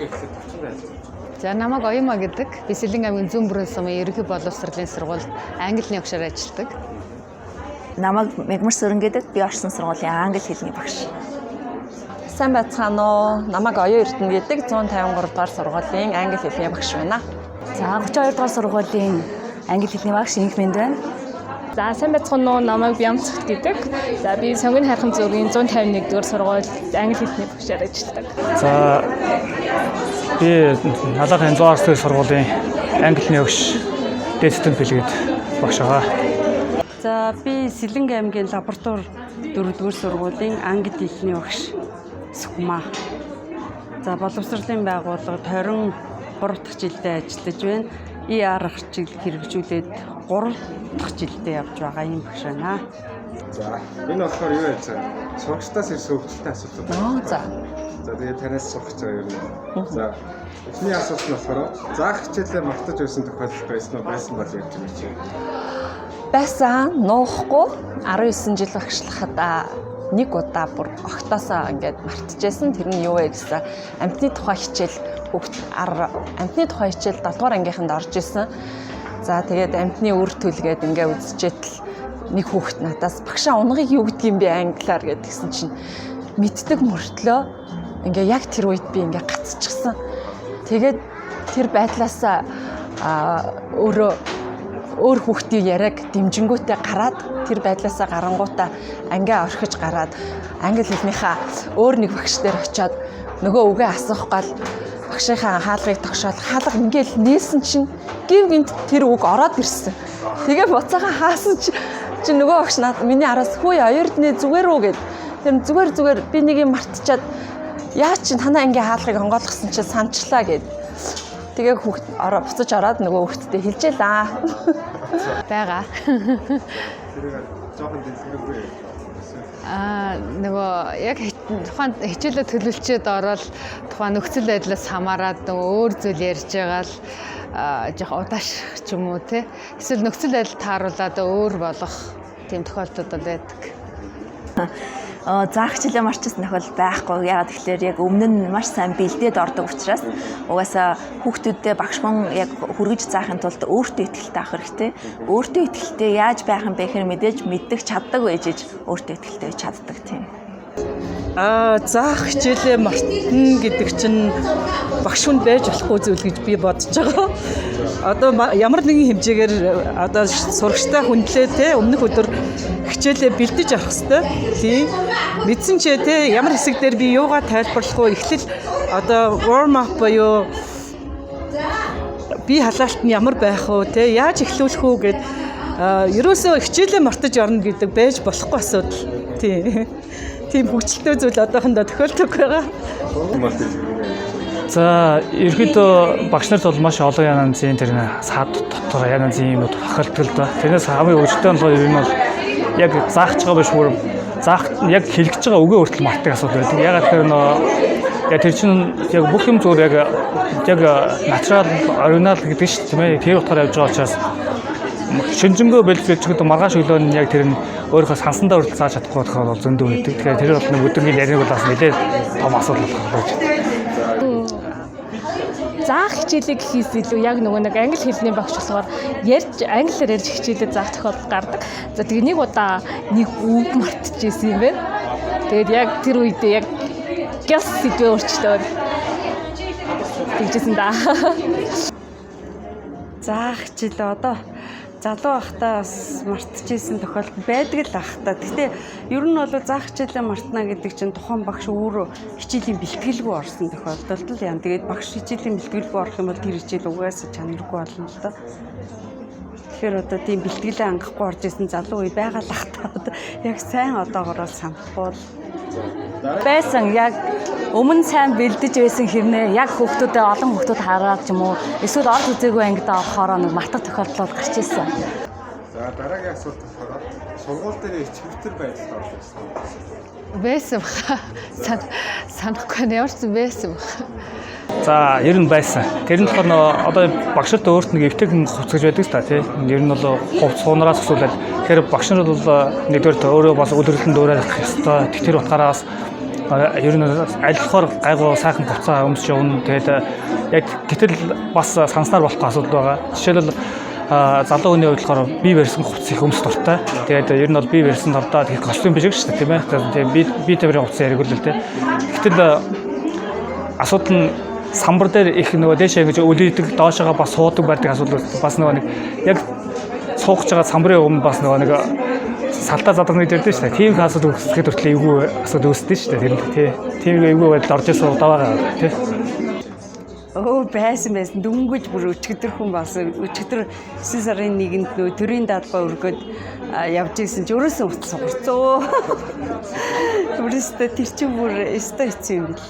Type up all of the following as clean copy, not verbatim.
эхлээд төвчөнд ажиллаж байна. За намайг Оюма гэдэг. Би Сэлэн аймгийн Зүүн бүрэн сумын ерөнхий боловсролын сургуульд англи хэлний багшаар ажилладаг. Намайг Мегмар Сүрэн гэдэг. Би орчин сургуулийн англи хэлний багш. Сайн байцгаана уу? Намайг Оюун Эрдэнэ гэдэг 153 дугаар сургуулийн англи хэлний багш байна. За 32 дугаар сургуулийн англи хэлний багш Инх Мэнд байна. За сайн байцгаана уу? Намайг Бямцагт гэдэг. За би Сонгон хайрхан зүргийн 151 дугаар сургуульд англи хэлний багшаар ажилладаг. За би Налахын 100 дугаар сургуулийн англи хэлний багш Дэстэн Бэлгээд багш байгаа. За би Сэлэнг аймгийн лаборатори 4 дугаар сургуулийн англи хэлний багш Сүхмаа. За боловсролын байгууллагад 23 дахь жилдээ ажиллаж байна. ER арчил хэрэгжүүлээд 3 дахь жилдээ явж байгаа юм багш байна. За энэ болохоор юу яаж байгаа? Сурагчдаас ирсэн хөвгөлтэй асуулт байна. За. За тэгээд танаас сурах гэж байгаа юм. За эхний асуулт нь болохоор заах хичээлээ мартаж байсан тохиолдол байсан уу? Байсан бол ярьж өгөөч. Байсан нуухгүй 19 жил багшлахад нэг удаа бүр огтоосоо ингээд мартчихсэн. Тэр нь юу вэ гэсэн амьтны тухай хичээл амьтны тухай хичээл 7 дугаар ангийнханд орж исэн. За тэгээд амьтны үр төлгээд ингээ үзчихэд нэг хүүхэд надаас багшаа унгыг юу гэдгийг би англиар гэдгсэн чинь мэддэг мөртлөө ингээ яг тэр үед би ингээ гацчихсан. Тэгээд тэр байдлаасаа өөр хүүхдийн яриаг дэмжингүүтээ гараад тэр байдлаасаа гарангуудаа ангиа орхиж гараад англи хэлнийхаа өөр нэг багш дээр очиод нөгөө үгээ асуух гал багшийнхаа хаалгыг тогшоол хаалга ингээл нээсэн чинь гів гинт тэр үг ороод ирсэн. Тэгээ буцаага хаасан чи нөгөө багш над миний араас хөөе Оюрдны зүгээр үү гэд. Тэр зүгээр би нэг юм мартчихад яа чи танаа ангийн хаалгыг онгойлгосон чи санчлаа гэд. Тэгээ хүүхд буцаж ороод нөгөө хүүхдтэй хэлжээлээ. Бага. Тэр жоохон дэлгэрэнгүй. Нөгөө яг тухайн хичээлээ төлөвлөчөөд ороод тухайн нөхцөл байдлаас хамаарат нөгөө өөр зүйл ярьж байгаа л жоох удааш ч юм уу те. Эсвэл нөхцөл байдал тааруулаад өөр болох тийм тохиолдлууд байдаг. Заах хичээлээ марчсан тохиол байхгүй. Яагаад тэгэхээр яг өмнө нь маш сайн бэлдээд ордог учраас угаасаа хүүхдүүддээ багшхан яг хүргэж заахын тулд өөртөө итгэлтэй авах хэрэгтэй. Өөртөө итгэлтэй яаж байх юм бэ гэхээр мэдээж мэддэг чаддаг байж өөртөө итгэлтэй чаддаг тийм. Заах хичээлээ мартна гэдэг чинь багш хүн байж болохгүй зүйл гэж би бодож байгаа. Одоо ямар нэгэн хэмжээгээр одоо сурагчтай хүндлээ те өмнөх өдөр хичээлээ бэлдэж авах хэрэгтэй. Тийм. Мэдсэн ч те ямар хэсэг дээр би юугаа тайлбарлах вэ? Эхлэл одоо warm up буюу би халаалт нь ямар байх вэ те яаж эхлүүлэх үү гэд ерөөсөө хичээлээ мартаж орно гэдэг байж болохгүй асуудал. Тийм. Тийм хөвчлөлтөө зүйл одоохондоо тохиолдог байгаа. За ерөөдөө багш нарт бол маш олон янзын тэр саад дотор янзын юмуд тохиолддог л да. Тэрнээс хамгийн өвчтөн бол ер нь бол яг заахж байгаа биш бүр заах яг хэлгэж байгаа үгээ хүртэл мартдаг асуудал байдаг. Ягаад гэхээр яг тэр чинь яг бүх юм зүгээр яг натурал оригинал гэдэг чинь тийм ээ тэр утгаар явж байгаа учраас шинжэнгөө бэлтгэж гэдэг маргааш өглөө нь яг тэр нь өөрийнхөө сансандаа хүртэл зааж чадахгүй болохоор бол зөндөө байдаг. Тэгэхээр тэр бол нэг өдрийн яриаг бол бас нэлээд том асуудал болох гэж. Заах хичээлээ гэхээс илүү яг нөгөө нэг англи хэлний багш болохоор англиар ярьж хичээлээ заах тохиолдол гардаг. За тэгээ нэг удаа нэг үг мартчихсэн юм байна. Тэгээд яг тэр үедээ яг гяс сэдвээ өөрчлөөд тэгжсэн да. Заах хичээлээ одоо залуу байхдаа бас мартчихсэн тохиолдол байдаг л ах та. Гэхдээ ер нь бол заах хичээлээ мартна гэдэг чинь тухайн багш өөрөө хичээлийн бэлтгэлгүй орсон тохиолдолд л яа. Тэгээд багш хичээлийн бэлтгэлгүй орох юм бол тэр хичээл угаасаа чанаргүй болно л доо. Тэгэхээр одоо тийм бэлтгэлээ ангахгүй орж исэн залуу үе байгаа л ах та. Яг сайн одоогоор санахгүй Байсан яг өмнө сайн бэлдэж байсан хэрнээ яг хүүхдүүдэд олон хүүхдүүд хараад ч юм уу эсвэл орд үзээгүй ангид авахаараа нэг мартах тохиолдол гарч ирсэн. За дараагийн асуулт болохоор сургууль дээр ичвэртэр байдалд орж ирсэн. Байсан баха. Санахгүй нь ямар ч байсан баха. За ер нь байсан. Тэр нь болохоор одоо багшд өөрт нэг эвтэйхэн хувц гэж байдаг та тий. Ер нь бол хувц суунараас асуулаад тэгэхээр багш нар бол нэгдүгээр өөрөө бас өдөрлөнд өөрөөх ёстой. Тэр утгаараас Ер нь альхоор гайгүй сайхан буцаа өмсч явна. Тэгээд яг гэтэл бас санснаар болох асуудал байгаа. Жишээлбэл залуу хүний хувьд болохоор бие барьсан хувцас их өмс дуртай. Тэгээд ер нь бол бие барьсан дуртай тэгээд костюм биш шүү дээ, тийм ээ. Тэгээд бие тавирын хувцас яриг л дээ. Гэтэл асуудал нь самбар дээр их нөгөө дээшээ ингэж өлийдэг, доошоогоо бас суудаг байдаг асуудал бас нөгөө нэг яг суугч байгаа самбарын өмнө бас нөгөө нэг салтаа задаг нэг дэрдэж шүү дээ. Тийм асуудал үүсгэхэд хүртэл эвгүй асуудал үүсдэг шүү дээ. Тэр тийм эвгүй байдал орж ирсэн удаа байгаа тий. Байсан дүнгэж бүр өчигдөр хүн болсон. Өчигдөр 9 сарын 1-нд нөө төрийн даалгаа өргөд явж ирсэн чи өрөөсөн утас сугарцоо. Өөрөөсөө тэр чинь бүр өстой хэцүү юм бил.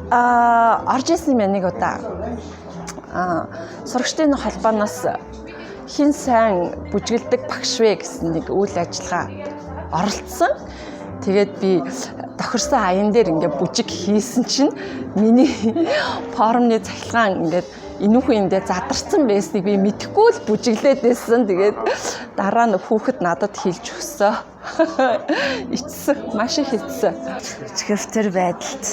Орж исэн юм нэг удаа. Сурагчдын холбооноос хин сайн бүжгэлдэг багш вэ гэсэн нэг үйл ажиллагаа оролцсон. Тэгээд би тохирсон аян дээр ингээд бүжиг хийсэн чинь миний форумны цахилгаан ингээд энүүхэндээ задарсан байсныг би мэдэхгүй л бүжиглээд байсан. Тэгээд дараа нь хүүхэд надад хэлж өгсөө. Ичсэн, маш их ичсэн. Чихвтер байдалд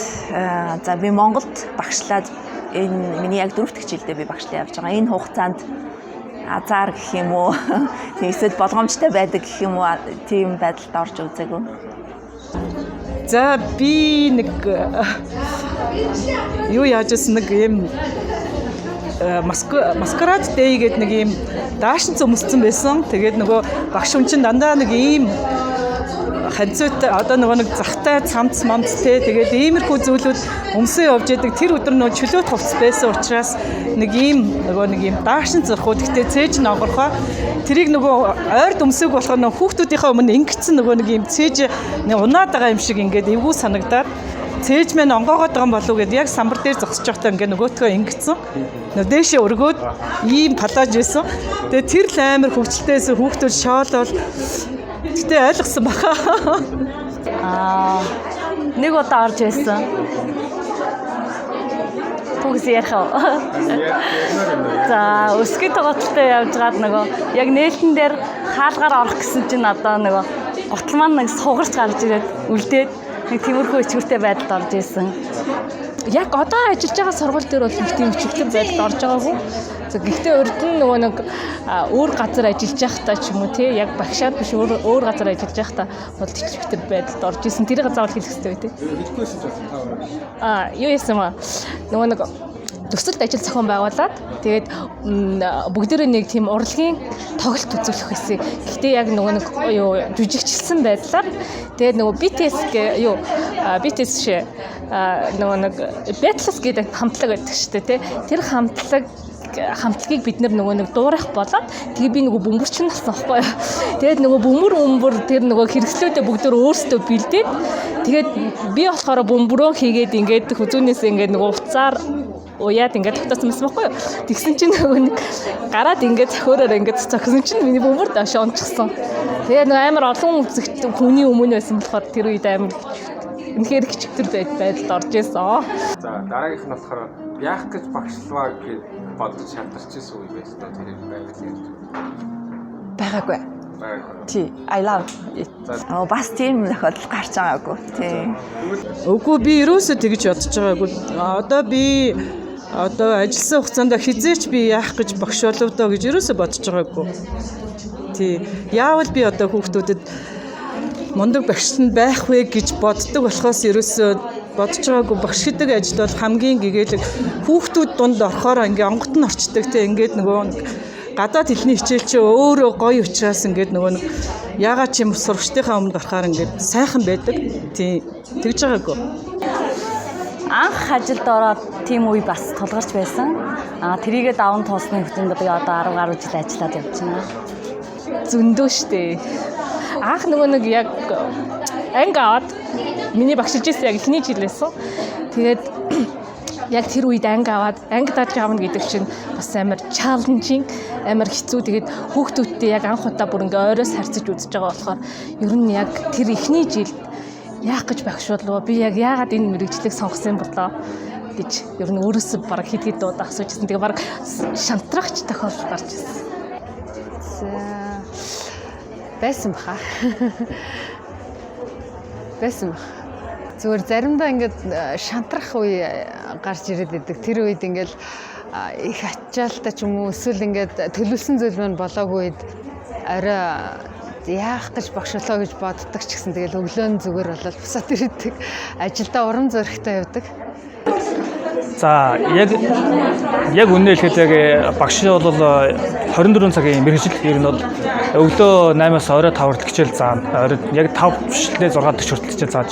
за би Монголд багшлаад энэ миний яг 4 дахь жилдээ би багшлаа явж байгаа. Энэ хугацаанд азар гэх юм уу, эсвэл болгоомжтой байдаг гэх юм уу, тийм байдалд орж үзээгүй. За би нэг юу яаж ирсэн нэг юм маскарад дэй гэдэг нэг юм даашин цөмсцэн байсан. Тэгээд нөгөө багш хүн чинь дандаа нэг ийм ханцуутай одоо нөгөө нэг захтай цамц мамцтэй тэгээд иймэрхүү зүйлүүд өмсөө явж яадаг. Тэр өдөр нөгөө чөлөөт хувцас байсан учраас нэг ийм даашин зурхууд гэхдээ цээж нь огорхоо тэрийг нөгөө ойрд өмсөг болохоор нөгөө хүүхдүүдийнхээ өмнө ингэсэн нөгөө нэг ийм цээж унаад байгаа юм шиг ингээд эвгүй санагдаад цээж мэн онгоогоод байгаа юм болов уу гэдээ яг самбар дээр зогсож байхдаа ингээд нөгөөтгөө ингэсэн. Нөгөө дээшээ өргөөд ийм палаж байсан. Тэгээд тэр л амар хөвгчлөлтөөс хүүхдүүд шоолол гэтээ ойлгосон баха. Нэг удаа орж байсан. Бүгс ярих уу? За, өсгий тоглолттой явж гад нөгөө яг нээлтэн дээр хаалгаар орох гэсэн чинь одоо нөгөө гутал маань нэг сугарч гарч ирээд үлдээд нэг тиймэрхүү ичгүүртэй байдалд орж исэн. Яг одоо ажиллаж байгаа сургууль дээр бол тийм ичгүүртэй байдалд орж байгаагүй. Гэхдээ урд нь нөгөө нэг өөр газар ажиллаж байхдаа ч юм уу тий яг багшаад биш өөр газар ажиллаж байхдаа бол ичгүүртэй байдалд орж исэн. Тэрийг заавал хэлэх хэрэгтэй үү тий. Хэлэхгүйсэн ч байна. Юу юм аа? Нөгөө нэг төсөлд ажил зохион байгуулад тэгээд бүгдээрээ нэг тийм урлагийн тоглолт үзүүлэх байсан. Гэхдээ яг нөгөө нэг юу жүжигчилсэн байдлаар тэгээд нөгөө BTS шээ нөгөө нэг Beatles гэдэг хамтлаг байдаг шүү дээ тий. Тэр хамтлагийг бид нөгөө нэг дуурайх болоод тэгээ би нөгөө бөмбөрчин болсон байхгүй юу. Тэгээд нөгөө бөмбөр тэр нөгөө хэрэгслүүдээ бүгдөө өөрсдөө бэлдээд тэгээд би болохоор бөмбөрөө хийгээд ингээд хүзүүнээс ингээд нөгөө уцаар уяад ингээд тогтоосон байсан байхгүй юу. Тэгсэн чинь нөгөө нэг гараад ингээд зохиороор ингээд цогсон чинь миний бөмбөр доош онцгсон. Тэгээд нөгөө амар олон үзэгт хүний өмнө байсан болохоор тэр үед амар үнэхээр хичтэр байдалд орж исэн. За дараагийнх нь болохоор яах гэж багшлаа гэж бодож шалтарч ирсэн үе байсан та тэр байдлыг. Байгаагүй. Тий, I love it. Бас тийм тохиолдол гарч байгаагүй. Тий. Үгүй би ерөөсөө тэгж бодож байгаагүй. Одоо ажилласан хугацаанд хизээч би яах гэж багш болов доо гэж ерөөсөө бодож байгаагүй. Тий. Яавал би одоо хүүхдүүдэд мундаг багш нь байх вэ гэж боддог болохоос ерөөсөө бодож байгаагүй. Багш гэдэг ажил бол хамгийн гэгээлэг хүүхдүүд дунд орохоор ингээ онгот нь орчдөг те ингээд нөгөө гадаад хэлний хичээл чи өөрөө гоё учраас ингээд нөгөө нэг яагаад ч юм сурагчдынхаа өмнө гарахаар ингээд сайхан байдаг. Тийм тэгж байгаагүй. Анх ажилд ороод тийм үе бас тулгарч байсан. Тэрийгээ даван туусны хүчинд би одоо 10 гаруй жил ажиллаад явж байна. Зөндөө штэ. Анх нөгөө нэг яг анги аваад миний багшилж ирсэн яг эхний жил байсан. Тэгээд яг тэр үед анги аваад анги даж авна гэдэг чинь бас амар чаленжинг, амар хэцүү. Тэгээд хүүхдүүдтэй яг анх удаа бүр ингээ ойроос харьцаж үзэж байгаа болохоор ер нь яг тэр эхний жилд яах гэж багшуулваа би яг яагаад энэ мэрэгжлийг сонгосон болоо гэж ер нь өөрөөсөө баг хэд удаа асуужсэн. Тэгээ баг шантрахч тохиолдол гарч ирсэн. Байсан баха. байсан баг. Зүгээр заримдаа ингээд шантрах үе гарч ирээд байдаг. Тэр үед ингээд их ачаалтаа ч юм уу эсвэл ингээд төлөвлөсөн зүйл маань болоогүй үед орой яах гэж багшлаа гэж боддог ч гэсэн тэгэл өглөө нь зүгээр болоод бусаад ирдэг. Ажилдаа урам зоригтой явдаг. За яг үнэ хэлэхэд яг багш бол 24 цагийн мэргэжил ер нь бол өглөө 8-аас орой 5-р хичээл заана. Орой яг 5 бишлээ 6 хүртэл хичээл зааж.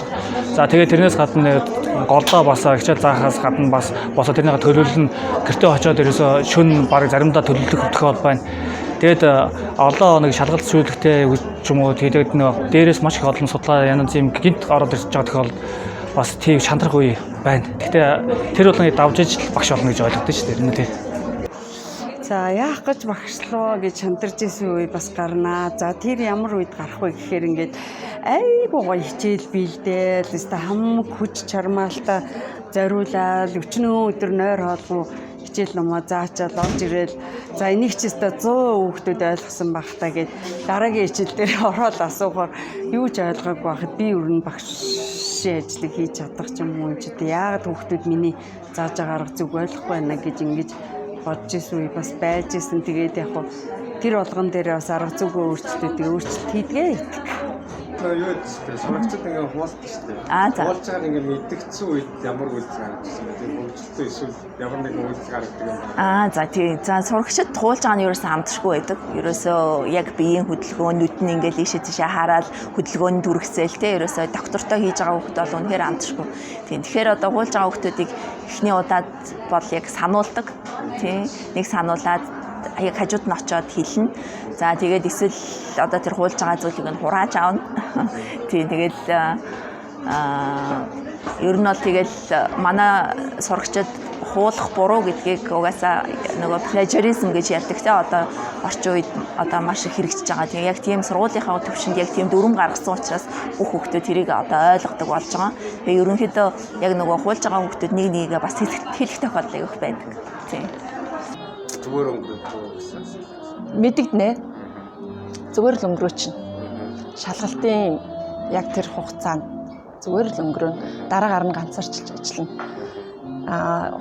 За тэгээд тэрнээс гадна голдоо басаа хичээл заахаас гадна бас босоо тэрнийг төлөвлөн гэртээ очиод ерөөсө шөнө баг заримдаа төлөвлөх тохиол байна. Тэгээд олон нэг шалгалт сүйтгэхтэй ч юм уу тэгээд нөө дээрээс маш их олон судлаа янз юм гинт ороод ирж байгаа тохиол бас тийм шантрах үе байна. Гэхдээ тэр болгоныг давж ижил багш болно гэж ойлгодсон шүү дээ. Энэ тий. За яах гэж багшлаа гэж шантарч исэн үе бас гарнаа. За тэр ямар үед гарах вэ гэхээр ингээд айгуу гоё хичээл биелдээл, өстө хам хүч чармаалтаа зориулаад өчнөө өдөр нойр хоолгүй хичээл номоо заачаад орж ирээл за энийг ч өстө 100 хүүхдүүд ойлгосон байх та гэд дараагийн хичээл дээр ороод асуухаар юу ч ойлгоогүй байхад би өрн багш ажлыг хийж чадах ч юм уу юм чи яагаад хүүхдүүд миний зааж байгаа арга зүг ойлгохгүй байна гэж ингэж бодож исэн үе бас байж исэн. Тэгээд яг хөө тэр болгон дээр бас арга зүгөө өөрчлөлт хийдгээ идэх. Юу гэдэг сурагчид ингээ хуваалцдаг шүү дээ. Хуваалж байгаа ингээ мэдгдсэн үед ямар үйлдэл гаргажсэн бэ? Тийм хөгжилтэй эсвэл ямар нэгэн үйлдэл гаргадаг юм бэ? За тийм. За сурагчид хуулж байгаа нь ерөөсөө амтшгүй байдаг. Ерөөсөө яг биеийн хөдөлгөөн нүд нь ингээ ийшээ тийшээ хараад хөдөлгөөний дүрхсээл те ерөөсөө доктортой хийж байгаа хүүхд бол үнэхээр амтшгүй. Тийм. Тэгэхээр одоо хуулж байгаа хүүхдүүдийг эхний удаад бол яг сануулдаг. Тийм. Нэг сануулад яг хажууд нь очиод хэлнэ. За тэгээд эсвэл одоо тэр хуулж байгаа зүйлийг нь хурааж аавна. Тийм тэгээд ер нь бол тэгэл манай сурагчид хуулах буруу гэдгийг угаасаа нөгөө plagiarism гэж ярьдаг те одоо орчин үед одоо маш их хэрэгжиж байгаа. Тэгээ яг тийм сургуулийнхаа төвшөнд яг тийм дүрм гаргасан учраас бүх хүүхдүүд тэрийг одоо ойлгодог болж байгаа. Тэгээ ерөнхийдөө яг нөгөө хуулж байгаа хүүхдүүд нэг нэгээ бас хэлэх тохиолдол их байдаг. Тийм. Зүгээр өнгөрөх гэсэн. Мэдэгдэнэ. Зүгээр л өнгөрөөч. Шалгалтын яг тэр хугацаанд зүгээр л өнгөрөө дараагаар нь ганцаарчилж ажиллана.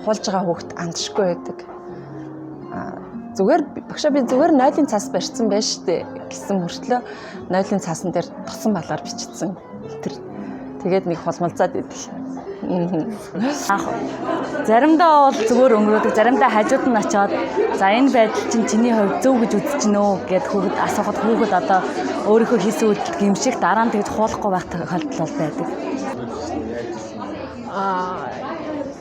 Хуулж байгаа хүүхд андшгүй байдаг. Зүгээр багшаа би зүгээр 0-ын цаас барьсан байж штэ гэсэн мөртлөө 0-ын цаасан дээр тосон балаар бичсэн. Тэр тэгээд нэг холмолцаад идэг. Заримдаа бол зүгээр өнгөрөөдөг, заримдаа хажууд нь очиод за энэ байдал чинь чиний хувьд зөв гэж үзэж гинөө гэд хүүхэд асуухад хүүхэд одоо өөрийнхөө хийсэн үйлдэл гимших дараа нь тэгж хуулахгүй байх тохиолдол байдаг.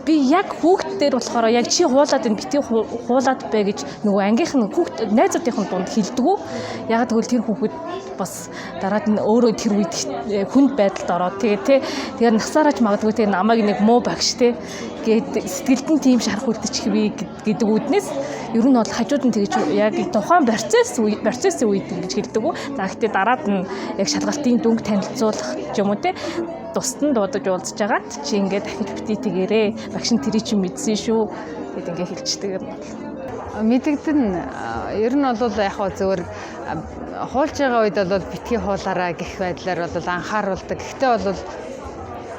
Би яг хүүхд дээр болохоор яг чи хуулаад энэ битгий хуулаад бай гэж нөгөө ангийнх нь хүүхд найзуудынхын дунд хэлдэггүй. Яг тэгвэл тэр хүүхэд бас дараад нь өөрөө тэр үед хүнд байдалд ороод тэгээд насаараач магадгүй тэгээд намайг нэг муу багш те гээд сэтгэлд нь тийм шарах үлдчих би гэдэг үднээс ер нь бол хажууд нь тэгж яг тухайн процесс үед ингэж хэлдэг. За гэхдээ дараад нь яг шалгалтын дүнг танилцуулах юм уу те тусад нь дуудаж уулзж байгаад чи ингээд дахиж битгий тэгээрээ багш нь тэрий чи мэдсэн шүү гэд ингээд хэлчихдэг юм бол мэдэгдэн ер нь бол яг хөө зөвөр хуулж байгаа үед бол битгий хуулаараа гэх байдлаар бол анхааруулдаг. Гэхдээ бол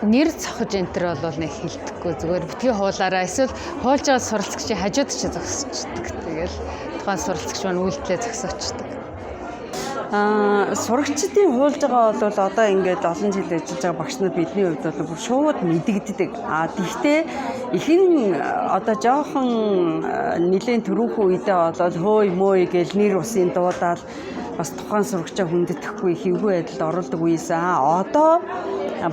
нэр цохож энтер бол нэг хэлдэггүй зүгээр битгий хуулаараа эсвэл хуулж байгаа суралцагчийн хажууд ч зогсчихдаг. Тэгэл тухайн суралцагч маань үйлдэлээ зогсоочдөг. Сурагчдын хуулж байгаа бол одоо ингээд олон жил ажиллаж байгаа багш нар бидний хувьд бол бүр шууд мэдэгддэг. Тэгвэл ихэнх одоо жоохон нэлээд түрүүхэн үедээ болоод хөөй мөөй гэл нэр усын дуудаал бас тухайн сурагчаа хүндэтгэхгүй хэвгүй байдалд оролдог үеэсээ одоо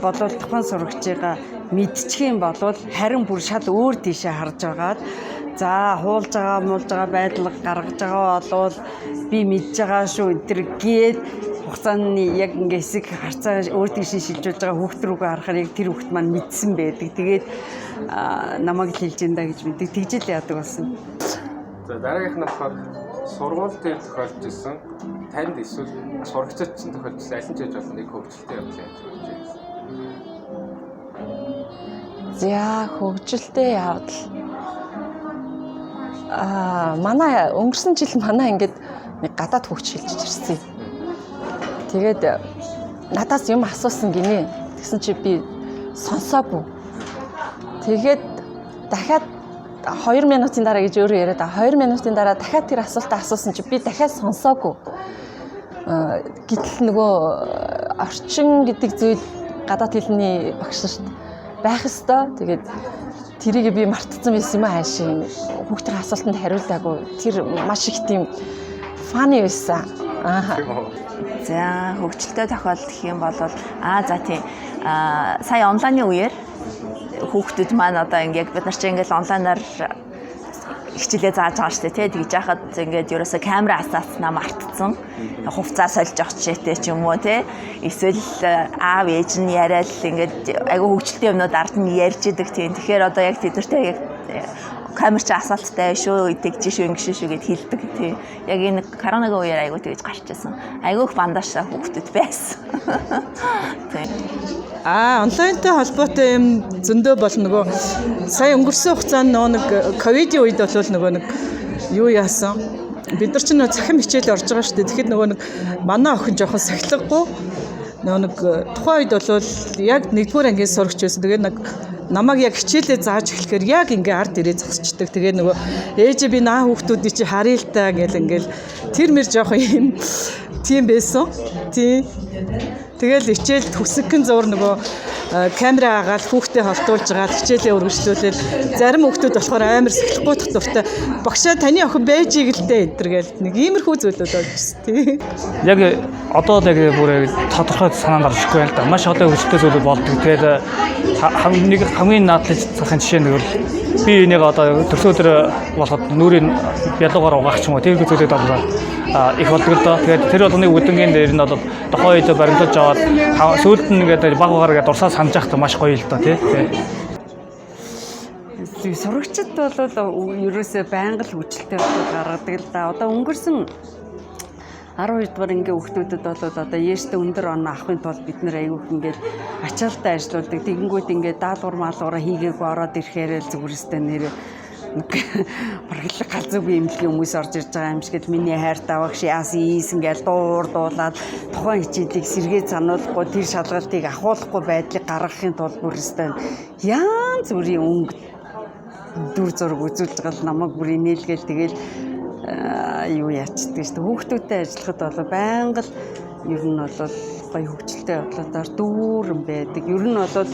болвол тухайн сурагчийг мэдчих юм болвол харин бүр шал өөр тийшээ харж байгаад за хуулж байгаа байдал гаргаж байгаа болвол би мэдж байгаа шүү энэ гээд хугацааны яг ингээ хэсэг харцаа өөр тийшээ шилжүүлж байгаа хүүхд рүүгээ харахаар яг тэр хүүхд маань мэдсэн байдаг. Тэгээд намайг хэлж энэ гэж мэддэг. Тэгжэл яадаг болсон. За дараагийнх нь болохоор сургууль дээр тохиолж исэн танд эсвэл сурагчид чинь тохиолж исэн аль нь ч яж болно нэг хөгжилтэй явдал яаж болж байна. За хөгжилтэй явдал. Манай өнгөрсөн жил манай ингээд нэг гадаад хөгж шилжиж ирсэн. Тэгээд надаас юм асуусан гинэ. Тэгсэн чи би сонсоогүй. Тэгээд дахиад 2 минутын дараа гэж өөрөө яриад 2 минутын дараа дахиад тэр асуултаа асуусан чи би дахиад сонсоогүй. Гэтэл нөгөө орчин гэдэг зүйл гадаад хэлний багш нарт байх ёстой. Тэгээд тэрийг би мартцсан байсан юм аашийн хүүхдийн асуултанд хариулдаагүй. Тэр маш их тийм фаны байсан. За хөгжилтэй тохиолдол гэх юм бол за тийм сая онлайны үеэр хүүхдүүд маань одоо ингээд бид нар чинь ингээд онлайнаар хичээлээ зааж байгаа шүү дээ тий. Тэгж яхад ингээд ерөөсө камера асаацнаа мартцсан. Хувцас сольж авах чийтэй ч юм уу тий. Эсвэл аав ээж нь яриад ингээд айгүй хөгжилтэй юмнууд ард нь ярьж идэг тий. Тэгэхээр одоо яг тэдэртэй яг камер чи асаалттай шүү, тэгж шүү, ингэш шүү гэд хэлдэг тий. Яг энэ коронавигийн үеэр айгүй тэгж гарч ирсэн. Айгүйх бандаж хүүхдүүд байсан. Тий. Онлайнтай холбоотой юм зөндөө бол нөгөө сая өнгөрсөн хугацаанд нэг ковидын үед бол нөгөө нэг юу яасан. Бид нар ч нөгөө цахим хичээл орж байгаа шүү дээ. Тэгэхэд нөгөө нэг манай охин жоохон сахилгагүй нөгөө нэг тухайн үед бол яг 1-р ангиас сурагч байсан. Тэгээд нэг намайг яг хичээлээ зааж эхлэхээр яг ингээ ард ирээ зогсчдаг. Тэгээд нөгөө ээж би наа хүүхдүүдийг чи харъя л та гэл ингээл тэр мэр жоохон юм тийм байсан. Тийм. Тэгэл хичээл төсөгөн зур нөгөө камера агаал хүүхдээ холдуулж байгаа хичээлээ үргэлжлүүлээд зарим хүүхдүүд болохоор амар сэхлэхгүй дуртай багшаа таны охин байж игэлтэй эдэргээл нэг иймэрхүү зүйлүүд болж тийм. Яг одоо яг бүр тодорхой санаанд орчихгүй юм л да. Маш олон хөгжилтэй зүйлүүд болдог. Тэгээд хамгийн наадлаж захын жишээ нь би энийг одоо төрсөн өдөр болоход нүрийн бялуугаар угаах ч юм уу тэр зүйлүүд одоо их болдог л доо. Тэгээд тэр болгоны үдэнгийн дээр нь бол тухайн үед баримтаж аваад сүүлд нь ингээд баг багаар ингээд дурсаа санаж явахдаа маш гоё л доо тий. Сурагчид бол ерөөсөө байнга л хүчтэй гаргадаг л да. Одоо өнгөрсөн 12 дугаар ингээ хүүхдүүдэд бол одоо яштай өндөр оноо авахын тулд бид нэр аягүй ингээд ачаалтаа ажилладаг. Тэгэнгүүт ингээ даалгавар маалгавраа хийгээгүй ороод ирэхээр л зүгээрстэй нэр баргалаг галзуугүй имлэгийн хүмүүс орж ирж байгаа юм шиг л миний хайрт авагш яасан ийс ингээл дуулаад тухайн хичээлийг сэргээ сануулахгүй тэр шалгалтыг ахуулахгүй байдлыг гаргахын тулд бүрстэй янз бүрийн өнгө дүр зураг үзүүлж гал намайг бүр инээлгээл тэгэл юу яачдаг шүү дээ. Хүүхдүүдтэй ажиллахад бол байнга л ер нь бол гоё хөгжилтэй бодлоор дүүрэн байдаг. Ер нь бол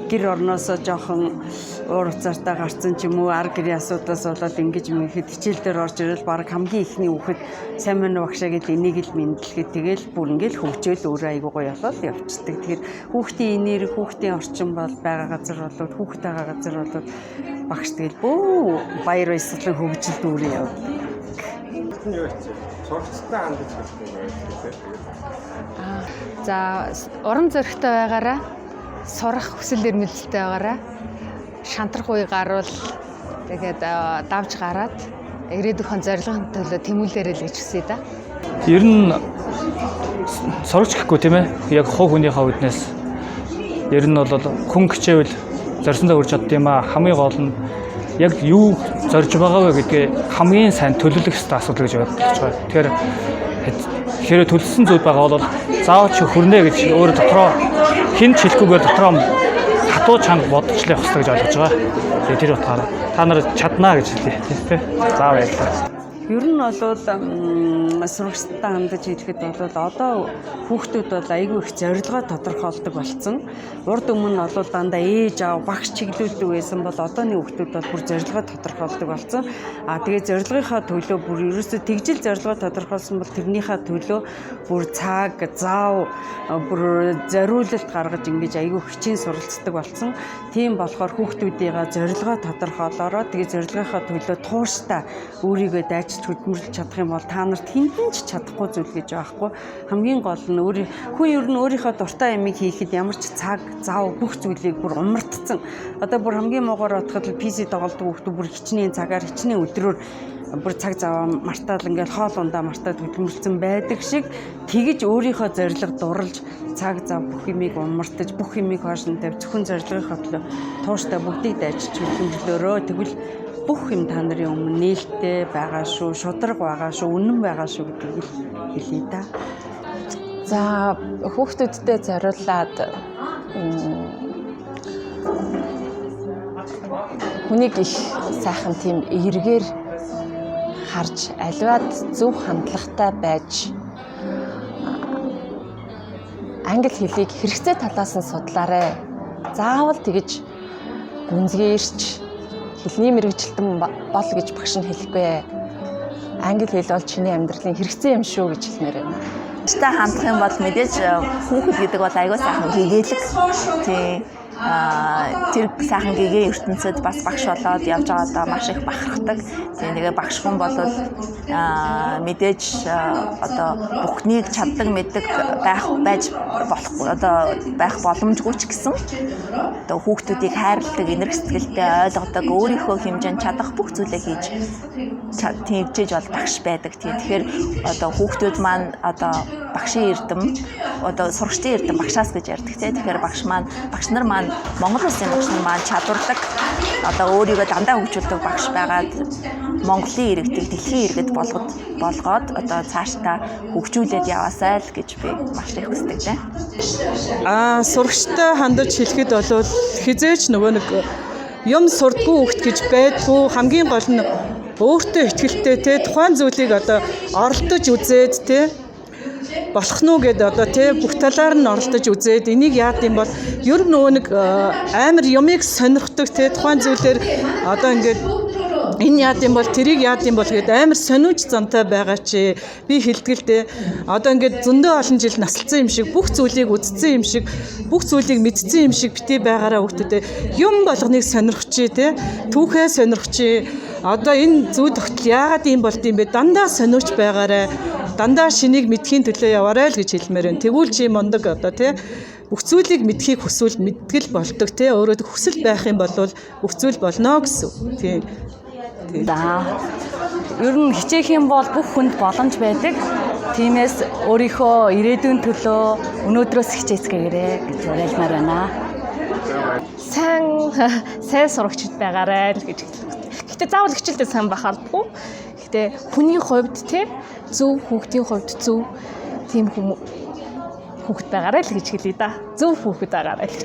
гэр орноосоо жоохон уур уцаартай гарцсан ч юм уу ар гэрийн асуудлаас болоод ингэж мэхэд хичээл дээр орж ирэл баг хамгийн ихний хүүхэд сайн мань багшаа гэд энийг л мэдлэхэд тэгэл бүр ингээл хөгжөөл өөрөө айгуу гоё болоод явцдаг. Тэгэхээр хүүхдийн энерги, хүүхдийн орчин бол байгаа газар болоод хүүхдтэй байгаа газар болоод багш тэгэл бөө баяр баясгалан хөгжилд өөрөө явдаг. Сурагчтай хандаж хэлдэг байх. За уран зоригтой байгаараа сурах хүсэл эрмэлзэлтэй байгаараа шантрах үе гарвал тэгээд давж гараад ирээдүйн зорилгын төлөө тэмүүлээрэй л гэж хүсэе да. Ер нь сурагч гэхгүй тийм ээ. Яг хов хүнийхээ үднээс ер нь бол хүн хичээвэл зорьсондоо хүрч чадд юм аа. Хамгийн гол нь яг юу зорж байгаа вэ гэдгээ хамгийн сайн төлөвлөх ёстой асуудал гэж бодож байгаа. Тэгэхээр төлөвлөсөн зүйл байгаа бол заавал чи хүрнэ гэж өөр дотроо хэн ч хэлэхгүйгээр дотроо хатуу чанга бодчихлох ёстой гэж ойлгож байгаа. Тэгээ тэр утгаараа та нар чаднаа гэж хэлээ тийм. Заавал яллаа. Ер нь бол сурагчтай хандаж хэлэхэд бол одоо хүүхдүүд бол айгүй их зорилгоо тодорхойлдог болсон. Урд өмнө бол дандаа ээж аав багш чиглүүлдэг байсан бол одооны хүүхдүүд бол бүр зорилгоо тодорхойлдог болсон. Тэгээд зорилгынхаа төлөө бүр ерөөсөө тэгжил зорилгоо тодорхойлсон бол тэрнийхээ төлөө бүр цаг, зав, бүр зориулалт гаргаж ингэж айгүй хичээн суралцдаг болсон. Тийм болохоор хүүхдүүдийнхээ зорилгоо тодорхойлороо тэгээд зорилгынхаа төлөө тууштай өөрийгөө дайж хөдөлмөрлөж чадах юм бол та нарт хинтэн ч чадахгүй зүйл гэж байхгүй. Хамгийн гол нь хүн ер нь өөрийнхөө дуртай ямыг хийхэд ямар ч цаг, зав бүх зүйлийг бүр умартцсан. Одоо бүр хамгийн муугаар бодоход PC тоглодог хүмүүс бүр хичнээн цагаар хичнээн өдрөөр бүр цаг зав мартаад ингээл хоол ундаа мартаад хөдөлмөрлсөн байдаг шиг тэгж өөрийнхөө зорилго дурлж цаг зав бүх юмыг умартаж бүх юмыг хоошин тавь зөвхөн зорилгынхаа төлөө тууштай бүгдийг дайжиж хөдөлмөрлөөрөө тэгвэл бүх юм та нарын өмнө нээлттэй байгаа шүү, шударга байгаа шүү, үнэн байгаа шүү гэдгийг хэлье да. За хүүхдүүдтэй зориулаад хүнийг их сайхан тийм эргээр харж аливаад зөв хандлагатай байж англи хэлийг хэрэгцээ талаас нь судлаарай. Заавал тэгж гүнзгийрч хэлний мэрэгжилтэн бол гэж багш нь хэлэхгүй. Англи хэл бол чиний амьдралын хэрэгцээ юм шүү гэж хэлмээр байна. Та хандах юм бол мэдээж хүүхэд гэдэг бол аягүй сайхан гэгээлэг. Тийм тэр сайхан гэгээ ертөнцид бас багш болоод явж байгаадаа маш их бахархдаг. Тийм тэгээ багш хүн бол мэдээж одоо бүхнийг чаддаг мэддэг байж болохгүй одоо байх боломжгүй ч гэсэн одоо хүүхдүүдийг хайрладаг, энерги сэтгэлтэй ойлгодог, өөрийнхөө хэмжээнд чадах бүх зүйлээ хийж тэгжээж бол багш байдаг. Тэгэхээр одоо хүүхдүүд маань одоо багшийн эрдэм одоо сурагчдын эрдэм багшаас гэж ярьдаг тийм. Тэгэхээр багш нар маань Монгол улсын багш нар маань чадвардаг одоо өөрийгөө дандаа хөгжүүлдэг багш байгаад Монголын иргэдэг дэлхийн иргэд болгоод одоо цаашдаа хөгжүүлээд яваасай л гэж би маш их хүсдэг тийм. Сурагчтай хандаж хэлэхэд бол хизээч нөгөө нэг юм сурдгүй хөвгт гэж байдгүй. Хамгийн гол нь өөртөө ихтгэлтэй те тухайн зүйлийг одоо оролдож үзээд те болох нь уу гэдэг одоо те бүх талаар нь оролдож үзээд энийг яад юм бол ер нь нөгөө нэг амар юмыг сонирхдаг те тухайн зүйлээр одоо ингээд энэ яад юм бол тэрийг яад юм бол гээд амар сониуч зантай байгаа чи би хэлдгэлтэй одоо ингээд зөндөө олон жил насалсан юм шиг бүх зүйлийг үзсэн юм шиг бүх зүйлийг мэдсэн юм шиг бити байгаараа хүүхдүүдээ юм болгоныг сонирхчээ те түүхээ сонирхчээ одоо энэ зүй тогтол яагаад юм болд юм бэ дандаа сониуч байгаараа дандаа шинийг мэдхийн төлөө яваарай л гэж хэлмээр байна. Тэгвэл чи мундаг одоо тий бүх зүйлийг мэдхийг хүсвэл мэдгэл болдог тий өөрөө хүсэл байх юм бол бүх зүйл болно гэсэн. Тий. За. Ер нь хичээх юм бол бүх хүнд боломж байдаг. Тиймээс өөрийнхөө ирээдүйн төлөө өнөөдрөөс хичээцгээгээрэй гэж уриалмаар байна. Сайн сурагчд байгаарай л гэж хэлдэг. Гэтэ заавал хичээлдээ сайн байх албагүй. Гэтэ хүний хувьд тий зөв хүүхдийн хувьд зөв тийм хүүхэд байгаарай л гэж хэлье да. Зөв хүүхэд байгаарай.